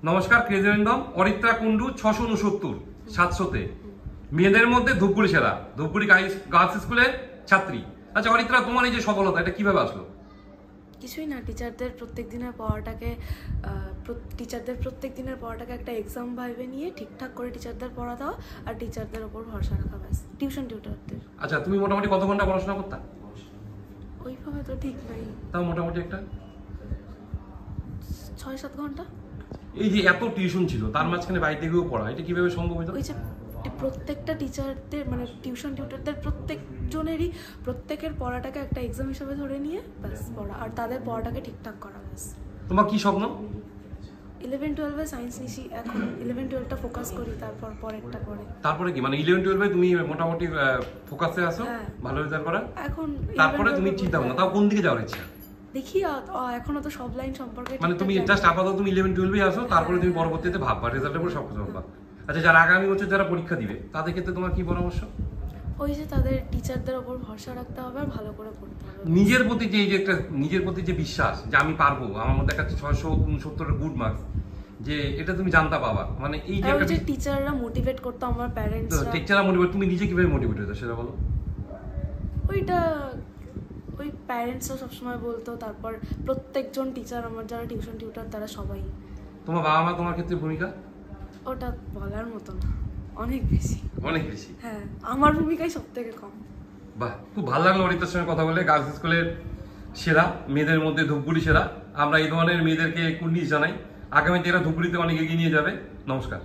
নমস্কার, ক্রেজেন্ডম অরিত্রা কুন্ডু 669 700-তে মেয়েদের মধ্যে ধূপগুড়ি সেরা, ধূপগুড়ি গার্লস স্কুলের ছাত্রী। আচ্ছা অরিত্রা, তোমার এই যে সফলতা, এটা কিভাবে আসলো? কিছুই না, টিচারদের প্রত্যেক দিনের পড়াটাকে একটা এক্সাম ভাইবে নিয়ে ঠিকঠাক করে টিচারদের পড়া দেওয়া আর টিচারদের ওপর ভরসা রাখা, ব্যাস। টিউশন টিউটারদের। আচ্ছা, তুমি মোটামুটি কত ঘন্টা পড়াশোনা করতা? ওইভাবে তো ঠিক নাই, তাও মোটামুটি একটা 6-7 ঘন্টা। এই যে এত টিউশন ছিল, তার মাঝখানে বাড়িতে গিয়েও পড়া, এটা কিভাবে সম্ভব হতো? ওই যে প্রত্যেকটা টিচারদের মানে টিউশন টিউটারদের প্রত্যেকের পড়াটাকে একটা এক্সাম হিসেবে ধরে নিয়ে ব্যাস পড়া আর তাদের পড়াটাকে ঠিকঠাক করা, ব্যাস। তোমার কি স্বপ্ন? 11-12-এ সায়েন্স নিয়েছি, এখন 11-12টা ফোকাস করি, তারপরে কি মানে 11-12-এ তুমি মোটামুটি ফোকাসে আছো, ভালো রেজাল্ট করা, এখন তারপরে তুমি চিন্তা ভাবনা, তাও কোন দিকে যাওয়ার ইচ্ছা? দেখি, এখনো তো সব লাইন সম্পর্কে মানে তুমি জাস্ট আপাতত তুমি 11-12-এ আসো, তারপরে তুমি পরবর্তীতে ভাববা রেজাল্টের উপর সবকিছু ভাববা। আচ্ছা, যারা আগামী বছর যারা পরীক্ষা দিবে তাদের ক্ষেত্রে তোমার কি পরামর্শ? ওই যে তাদের টিচারদের উপর ভরসা রাখতে হবে আর ভালো করে পড়তে হবে। নিজের প্রতি যে বিশ্বাস যে আমি পারবো, আমার মধ্যে একটা 669 গুড মার্কস, যে এটা তুমি জানতে পাবা, মানে এই যে একটা টিচাররা মোটিভেট করতো, আমার প্যারেন্টসরা। টিচাররা মোটিভেট, তুমি নিজে কিভাবে মোটিভেট হতো সেটা বলো। ওই প্যারেন্টসরা সবসময় বলতো, তারপর প্রত্যেকজন টিচার আমার যারা টিউশন টিউটার তারা সবাই। তোমার বাবা মা তোমার ক্ষেত্রে ভূমিকা? ওটা বলার মতো না, অনেক বেশি। হ্যাঁ, আমার ভূমিকাই সব থেকে কম। বাহ, খুব ভালো লাগলো অরিত্রার সঙ্গে কথা বলে। গার্লস স্কুলের সেরা, মেয়েদের মধ্যে ধূপগুড়ি সেরা। আমরা এই ধরনের মেয়েদেরকে কুর্নিশ জানাই, আগামীতে এরা ধূপগুড়িতে অনেক এগিয়ে নিয়ে যাবে। নমস্কার।